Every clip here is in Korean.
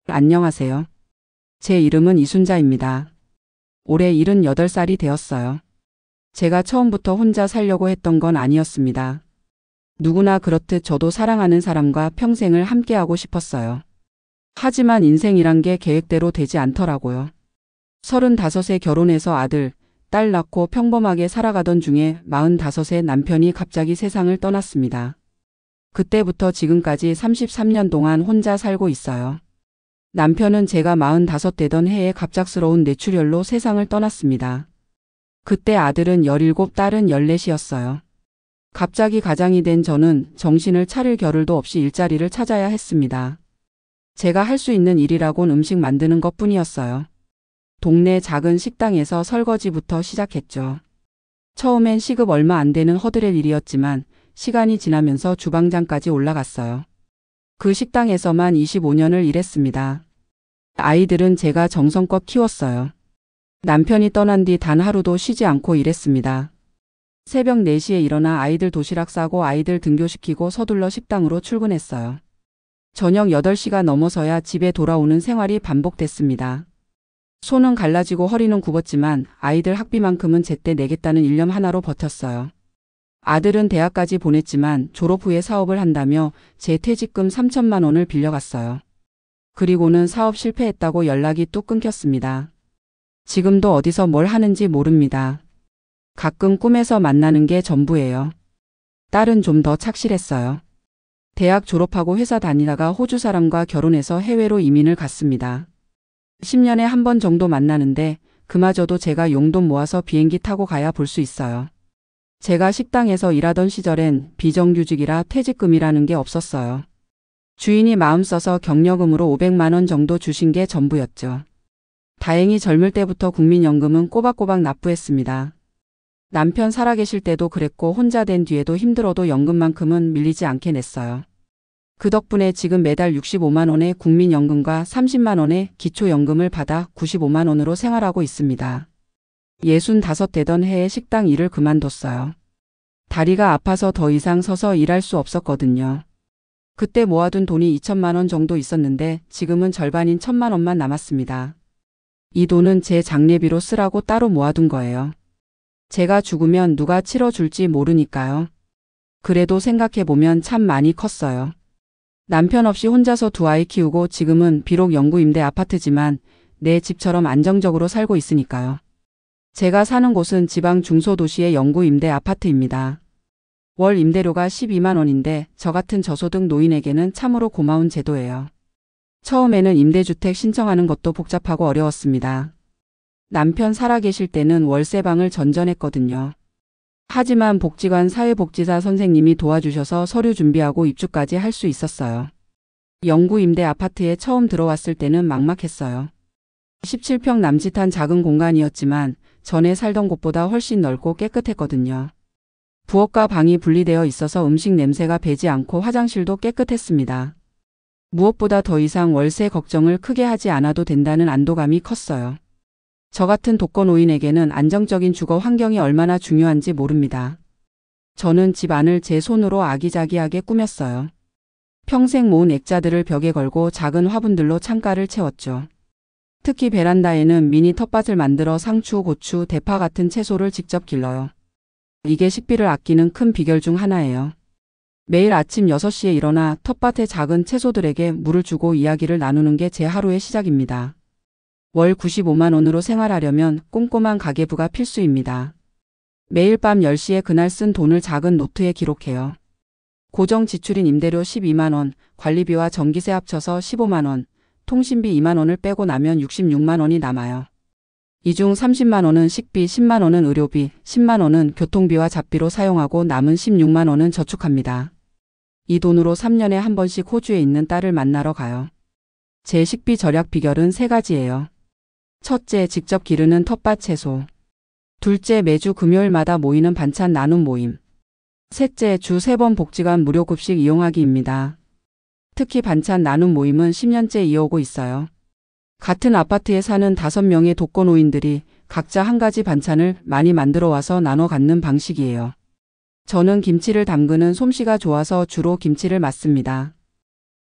안녕하세요. 제 이름은 이순자입니다. 올해 78살이 되었어요. 제가 처음부터 혼자 살려고 했던 건 아니었습니다. 누구나 그렇듯 저도 사랑하는 사람과 평생을 함께하고 싶었어요. 하지만 인생이란 게 계획대로 되지 않더라고요. 35에 결혼해서 아들, 딸 낳고 평범하게 살아가던 중에 45세 남편이 갑자기 세상을 떠났습니다. 그때부터 지금까지 33년 동안 혼자 살고 있어요. 남편은 제가 45 되던 해에 갑작스러운 뇌출혈로 세상을 떠났습니다. 그때 아들은 17, 딸은 14이었어요. 갑자기 가장이 된 저는 정신을 차릴 겨를도 없이 일자리를 찾아야 했습니다. 제가 할 수 있는 일이라곤 음식 만드는 것뿐이었어요. 동네 작은 식당에서 설거지부터 시작했죠. 처음엔 시급 얼마 안 되는 허드렛 일이었지만 시간이 지나면서 주방장까지 올라갔어요. 그 식당에서만 25년을 일했습니다. 아이들은 제가 정성껏 키웠어요. 남편이 떠난 뒤 단 하루도 쉬지 않고 일했습니다. 새벽 4시에 일어나 아이들 도시락 싸고 아이들 등교시키고 서둘러 식당으로 출근했어요. 저녁 8시가 넘어서야 집에 돌아오는 생활이 반복됐습니다. 손은 갈라지고 허리는 굽었지만 아이들 학비만큼은 제때 내겠다는 일념 하나로 버텼어요. 아들은 대학까지 보냈지만 졸업 후에 사업을 한다며 제 퇴직금 3천만 원을 빌려갔어요. 그리고는 사업 실패했다고 연락이 뚝 끊겼습니다. 지금도 어디서 뭘 하는지 모릅니다. 가끔 꿈에서 만나는 게 전부예요. 딸은 좀 더 착실했어요. 대학 졸업하고 회사 다니다가 호주 사람과 결혼해서 해외로 이민을 갔습니다. 10년에 한 번 정도 만나는데 그마저도 제가 용돈 모아서 비행기 타고 가야 볼 수 있어요. 제가 식당에서 일하던 시절엔 비정규직이라 퇴직금이라는 게 없었어요. 주인이 마음 써서 경력금으로 500만 원 정도 주신 게 전부였죠. 다행히 젊을 때부터 국민연금은 꼬박꼬박 납부했습니다. 남편 살아계실 때도 그랬고 혼자 된 뒤에도 힘들어도 연금만큼은 밀리지 않게 냈어요. 그 덕분에 지금 매달 65만 원의 국민연금과 30만 원의 기초연금을 받아 95만 원으로 생활하고 있습니다. 65 되던 해에 식당 일을 그만뒀어요. 다리가 아파서 더 이상 서서 일할 수 없었거든요. 그때 모아둔 돈이 2천만 원 정도 있었는데 지금은 절반인 1천만 원만 남았습니다. 이 돈은 제 장례비로 쓰라고 따로 모아둔 거예요. 제가 죽으면 누가 치러줄지 모르니까요. 그래도 생각해보면 참 많이 컸어요. 남편 없이 혼자서 2아이 키우고 지금은 비록 영구임대 아파트지만 내 집처럼 안정적으로 살고 있으니까요. 제가 사는 곳은 지방 중소도시의 영구임대 아파트입니다. 월 임대료가 12만 원인데 저 같은 저소득 노인에게는 참으로 고마운 제도예요. 처음에는 임대주택 신청하는 것도 복잡하고 어려웠습니다. 남편 살아계실 때는 월세방을 전전했거든요. 하지만 복지관 사회복지사 선생님이 도와주셔서 서류 준비하고 입주까지 할 수 있었어요. 영구임대 아파트에 처음 들어왔을 때는 막막했어요. 17평 남짓한 작은 공간이었지만 전에 살던 곳보다 훨씬 넓고 깨끗했거든요. 부엌과 방이 분리되어 있어서 음식 냄새가 배지 않고 화장실도 깨끗했습니다. 무엇보다 더 이상 월세 걱정을 크게 하지 않아도 된다는 안도감이 컸어요. 저 같은 독거노인에게는 안정적인 주거 환경이 얼마나 중요한지 모릅니다. 저는 집 안을 제 손으로 아기자기하게 꾸몄어요. 평생 모은 액자들을 벽에 걸고 작은 화분들로 창가를 채웠죠. 특히 베란다에는 미니 텃밭을 만들어 상추, 고추, 대파 같은 채소를 직접 길러요. 이게 식비를 아끼는 큰 비결 중 하나예요. 매일 아침 6시에 일어나 텃밭의 작은 채소들에게 물을 주고 이야기를 나누는 게 제 하루의 시작입니다. 월 95만 원으로 생활하려면 꼼꼼한 가계부가 필수입니다. 매일 밤 10시에 그날 쓴 돈을 작은 노트에 기록해요. 고정 지출인 임대료 12만 원, 관리비와 전기세 합쳐서 15만 원, 통신비 2만 원을 빼고 나면 66만 원이 남아요. 이 중 30만 원은 식비, 10만 원은 의료비, 10만 원은 교통비와 잡비로 사용하고 남은 16만 원은 저축합니다. 이 돈으로 3년에 한 번씩 호주에 있는 딸을 만나러 가요. 제 식비 절약 비결은 3가지예요. 첫째, 직접 기르는 텃밭 채소. 둘째, 매주 금요일마다 모이는 반찬 나눔 모임. 셋째, 주 3번 복지관 무료 급식 이용하기입니다. 특히 반찬 나눔 모임은 10년째 이어오고 있어요. 같은 아파트에 사는 5명의 독거노인들이 각자 한 가지 반찬을 많이 만들어 와서 나눠 갖는 방식이에요. 저는 김치를 담그는 솜씨가 좋아서 주로 김치를 맡습니다.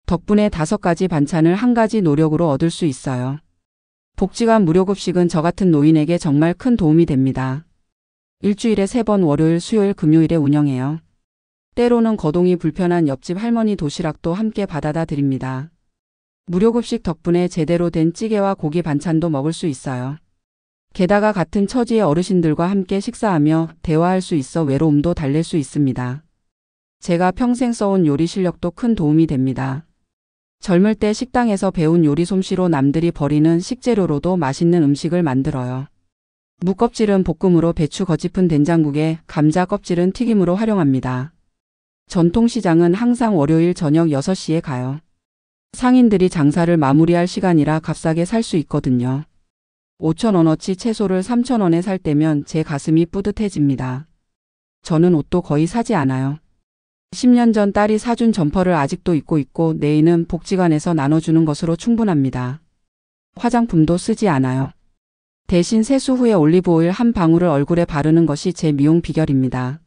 덕분에 5가지 반찬을 한 가지 노력으로 얻을 수 있어요. 복지관 무료급식은 저 같은 노인에게 정말 큰 도움이 됩니다. 일주일에 3번 월요일, 수요일, 금요일에 운영해요. 때로는 거동이 불편한 옆집 할머니 도시락도 함께 받아다 드립니다. 무료급식 덕분에 제대로 된 찌개와 고기 반찬도 먹을 수 있어요. 게다가 같은 처지의 어르신들과 함께 식사하며 대화할 수 있어 외로움도 달랠 수 있습니다. 제가 평생 써온 요리 실력도 큰 도움이 됩니다. 젊을 때 식당에서 배운 요리 솜씨로 남들이 버리는 식재료로도 맛있는 음식을 만들어요. 무 껍질은 볶음으로, 배추 겉짚은 된장국에, 감자 껍질은 튀김으로 활용합니다. 전통시장은 항상 월요일 저녁 6시에 가요. 상인들이 장사를 마무리할 시간이라 값싸게 살 수 있거든요. 5,000원어치 채소를 3,000원에 살 때면 제 가슴이 뿌듯해집니다. 저는 옷도 거의 사지 않아요. 10년 전 딸이 사준 점퍼를 아직도 입고 있고 내일은 복지관에서 나눠주는 것으로 충분합니다. 화장품도 쓰지 않아요. 대신 세수 후에 올리브오일 한 방울을 얼굴에 바르는 것이 제 미용 비결입니다.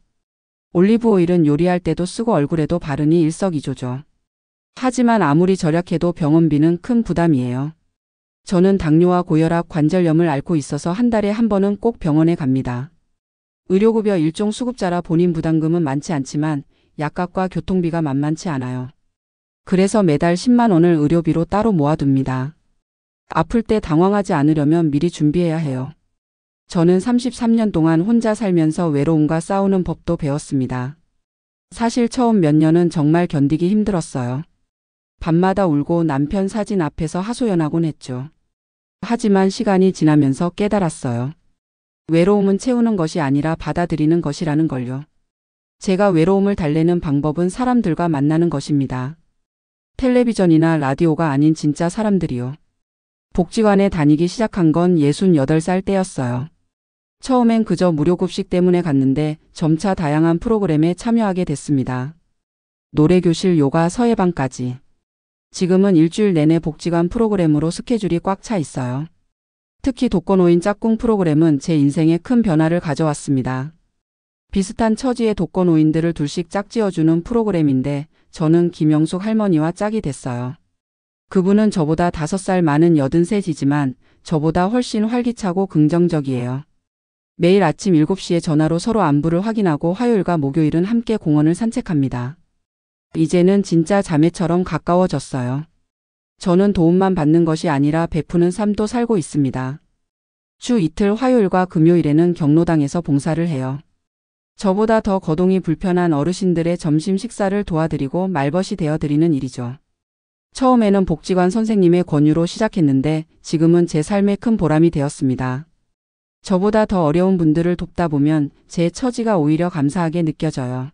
올리브오일은 요리할 때도 쓰고 얼굴에도 바르니 일석이조죠. 하지만 아무리 절약해도 병원비는 큰 부담이에요. 저는 당뇨와 고혈압, 관절염을 앓고 있어서 한 달에 한 번은 꼭 병원에 갑니다. 의료급여 일종 수급자라 본인 부담금은 많지 않지만 약값과 교통비가 만만치 않아요. 그래서 매달 10만 원을 의료비로 따로 모아둡니다. 아플 때 당황하지 않으려면 미리 준비해야 해요. 저는 33년 동안 혼자 살면서 외로움과 싸우는 법도 배웠습니다. 사실 처음 몇 년은 정말 견디기 힘들었어요. 밤마다 울고 남편 사진 앞에서 하소연하곤 했죠. 하지만 시간이 지나면서 깨달았어요. 외로움은 채우는 것이 아니라 받아들이는 것이라는 걸요. 제가 외로움을 달래는 방법은 사람들과 만나는 것입니다. 텔레비전이나 라디오가 아닌 진짜 사람들이요. 복지관에 다니기 시작한 건 68살 때였어요. 처음엔 그저 무료급식 때문에 갔는데 점차 다양한 프로그램에 참여하게 됐습니다. 노래교실, 요가, 서예방까지. 지금은 일주일 내내 복지관 프로그램으로 스케줄이 꽉 차 있어요. 특히 독거노인 짝꿍 프로그램은 제 인생에 큰 변화를 가져왔습니다. 비슷한 처지의 독거노인들을 둘씩 짝지어주는 프로그램인데 저는 김영숙 할머니와 짝이 됐어요. 그분은 저보다 5살 많은 83이지만 저보다 훨씬 활기차고 긍정적이에요. 매일 아침 7시에 전화로 서로 안부를 확인하고 화요일과 목요일은 함께 공원을 산책합니다. 이제는 진짜 자매처럼 가까워졌어요. 저는 도움만 받는 것이 아니라 베푸는 삶도 살고 있습니다. 주 이틀 화요일과 금요일에는 경로당에서 봉사를 해요. 저보다 더 거동이 불편한 어르신들의 점심 식사를 도와드리고 말벗이 되어드리는 일이죠. 처음에는 복지관 선생님의 권유로 시작했는데 지금은 제 삶의 큰 보람이 되었습니다. 저보다 더 어려운 분들을 돕다 보면 제 처지가 오히려 감사하게 느껴져요.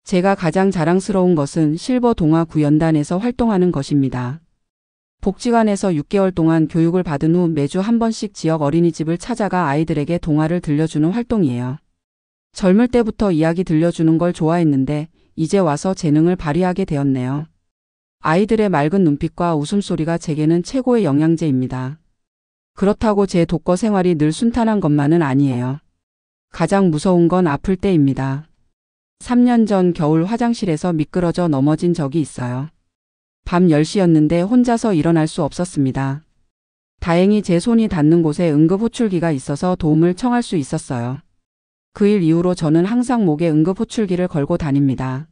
제가 가장 자랑스러운 것은 실버 동화 구연단에서 활동하는 것입니다. 복지관에서 6개월 동안 교육을 받은 후 매주 한 번씩 지역 어린이집을 찾아가 아이들에게 동화를 들려주는 활동이에요. 젊을 때부터 이야기 들려주는 걸 좋아했는데 이제 와서 재능을 발휘하게 되었네요. 아이들의 맑은 눈빛과 웃음소리가 제게는 최고의 영양제입니다. 그렇다고 제 독거 생활이 늘 순탄한 것만은 아니에요. 가장 무서운 건 아플 때입니다. 3년 전 겨울 화장실에서 미끄러져 넘어진 적이 있어요. 밤 10시였는데 혼자서 일어날 수 없었습니다. 다행히 제 손이 닿는 곳에 응급호출기가 있어서 도움을 청할 수 있었어요. 그 일 이후로 저는 항상 목에 응급호출기를 걸고 다닙니다.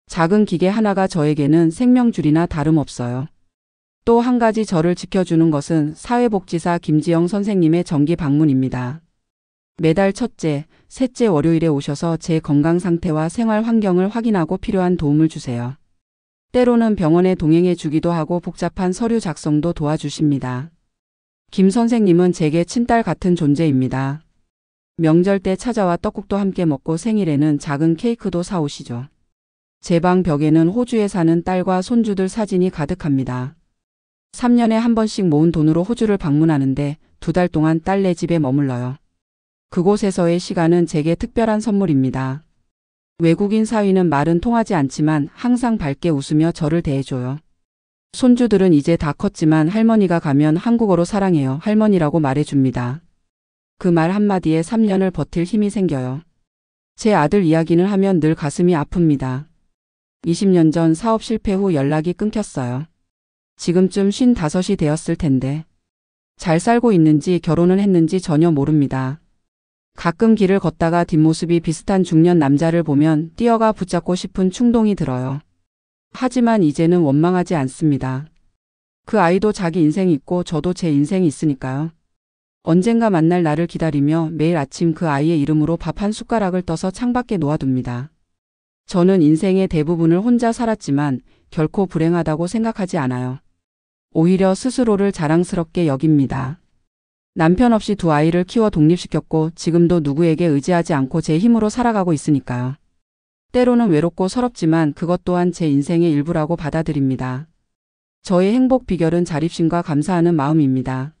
작은 기계 하나가 저에게는 생명줄이나 다름없어요. 또 한 가지 저를 지켜주는 것은 사회복지사 김지영 선생님의 정기 방문입니다. 매달 첫째, 셋째 월요일에 오셔서 제 건강 상태와 생활 환경을 확인하고 필요한 도움을 주세요. 때로는 병원에 동행해 주기도 하고 복잡한 서류 작성도 도와주십니다. 김 선생님은 제게 친딸 같은 존재입니다. 명절 때 찾아와 떡국도 함께 먹고 생일에는 작은 케이크도 사오시죠. 제 방 벽에는 호주에 사는 딸과 손주들 사진이 가득합니다. 3년에 한 번씩 모은 돈으로 호주를 방문하는데 2달 동안 딸네 집에 머물러요. 그곳에서의 시간은 제게 특별한 선물입니다. 외국인 사위는 말은 통하지 않지만 항상 밝게 웃으며 저를 대해줘요. 손주들은 이제 다 컸지만 할머니가 가면 한국어로 사랑해요. 할머니라고 말해줍니다. 그 말 한마디에 3년을 버틸 힘이 생겨요. 제 아들 이야기를 하면 늘 가슴이 아픕니다. 20년 전 사업 실패 후 연락이 끊겼어요. 지금쯤 55이 되었을 텐데. 잘 살고 있는지 결혼은 했는지 전혀 모릅니다. 가끔 길을 걷다가 뒷모습이 비슷한 중년 남자를 보면 뛰어가 붙잡고 싶은 충동이 들어요. 하지만 이제는 원망하지 않습니다. 그 아이도 자기 인생이 있고 저도 제 인생이 있으니까요. 언젠가 만날 날을 기다리며 매일 아침 그 아이의 이름으로 밥 한 숟가락을 떠서 창밖에 놓아둡니다. 저는 인생의 대부분을 혼자 살았지만 결코 불행하다고 생각하지 않아요. 오히려 스스로를 자랑스럽게 여깁니다. 남편 없이 두 아이를 키워 독립시켰고 지금도 누구에게 의지하지 않고 제 힘으로 살아가고 있으니까요. 때로는 외롭고 서럽지만 그것 또한 제 인생의 일부라고 받아들입니다. 저의 행복 비결은 자립심과 감사하는 마음입니다.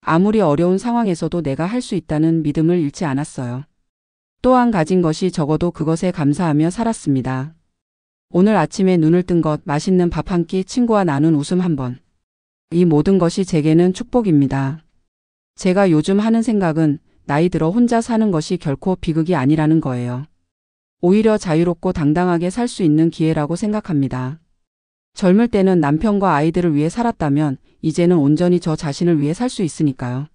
아무리 어려운 상황에서도 내가 할 수 있다는 믿음을 잃지 않았어요. 또한 가진 것이 적어도 그것에 감사하며 살았습니다. 오늘 아침에 눈을 뜬 것, 맛있는 밥 한 끼, 친구와 나눈 웃음 한 번. 이 모든 것이 제게는 축복입니다. 제가 요즘 하는 생각은 나이 들어 혼자 사는 것이 결코 비극이 아니라는 거예요. 오히려 자유롭고 당당하게 살 수 있는 기회라고 생각합니다. 젊을 때는 남편과 아이들을 위해 살았다면 이제는 온전히 저 자신을 위해 살 수 있으니까요.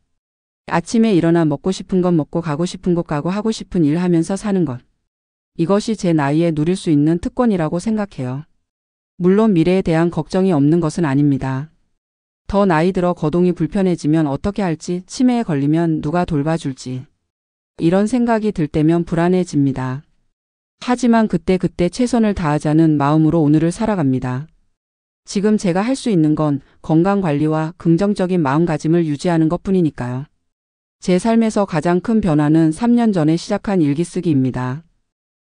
아침에 일어나 먹고 싶은 것 먹고 가고 싶은 곳 가고 하고 싶은 일 하면서 사는 것. 이것이 제 나이에 누릴 수 있는 특권이라고 생각해요. 물론 미래에 대한 걱정이 없는 것은 아닙니다. 더 나이 들어 거동이 불편해지면 어떻게 할지, 치매에 걸리면 누가 돌봐줄지. 이런 생각이 들 때면 불안해집니다. 하지만 그때 최선을 다하자는 마음으로 오늘을 살아갑니다. 지금 제가 할 수 있는 건 건강관리와 긍정적인 마음가짐을 유지하는 것뿐이니까요. 제 삶에서 가장 큰 변화는 3년 전에 시작한 일기쓰기입니다.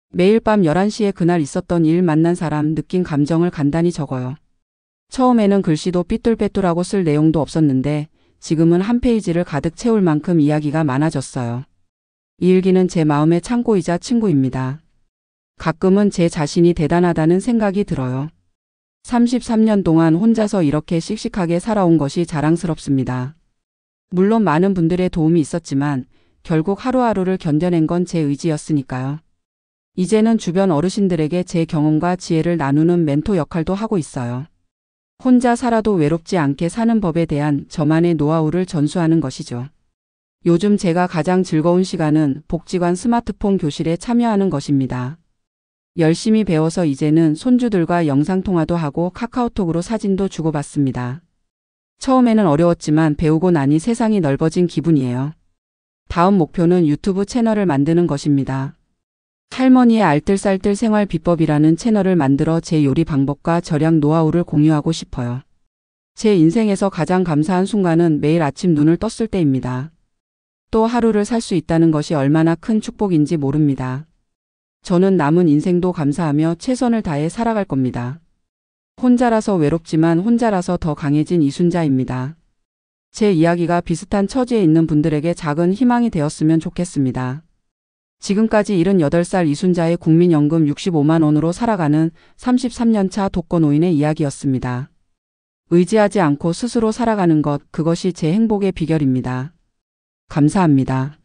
매일 밤 11시에 그날 있었던 일, 만난 사람, 느낀 감정을 간단히 적어요. 처음에는 글씨도 삐뚤빼뚤하고 쓸 내용도 없었는데 지금은 한 페이지를 가득 채울 만큼 이야기가 많아졌어요. 이 일기는 제 마음의 창고이자 친구입니다. 가끔은 제 자신이 대단하다는 생각이 들어요. 33년 동안 혼자서 이렇게 씩씩하게 살아온 것이 자랑스럽습니다. 물론 많은 분들의 도움이 있었지만 결국 하루하루를 견뎌낸 건 제 의지였으니까요. 이제는 주변 어르신들에게 제 경험과 지혜를 나누는 멘토 역할도 하고 있어요. 혼자 살아도 외롭지 않게 사는 법에 대한 저만의 노하우를 전수하는 것이죠. 요즘 제가 가장 즐거운 시간은 복지관 스마트폰 교실에 참여하는 것입니다. 열심히 배워서 이제는 손주들과 영상통화도 하고 카카오톡으로 사진도 주고받습니다. 처음에는 어려웠지만 배우고 나니 세상이 넓어진 기분이에요. 다음 목표는 유튜브 채널을 만드는 것입니다. 할머니의 알뜰살뜰 생활 비법이라는 채널을 만들어 제 요리 방법과 절약 노하우를 공유하고 싶어요. 제 인생에서 가장 감사한 순간은 매일 아침 눈을 떴을 때입니다. 또 하루를 살 수 있다는 것이 얼마나 큰 축복인지 모릅니다. 저는 남은 인생도 감사하며 최선을 다해 살아갈 겁니다. 혼자라서 외롭지만 혼자라서 더 강해진 이순자입니다. 제 이야기가 비슷한 처지에 있는 분들에게 작은 희망이 되었으면 좋겠습니다. 지금까지 78살 이순자의 국민연금 65만 원으로 살아가는 33년차 독거노인의 이야기였습니다. 의지하지 않고 스스로 살아가는 것, 그것이 제 행복의 비결입니다. 감사합니다.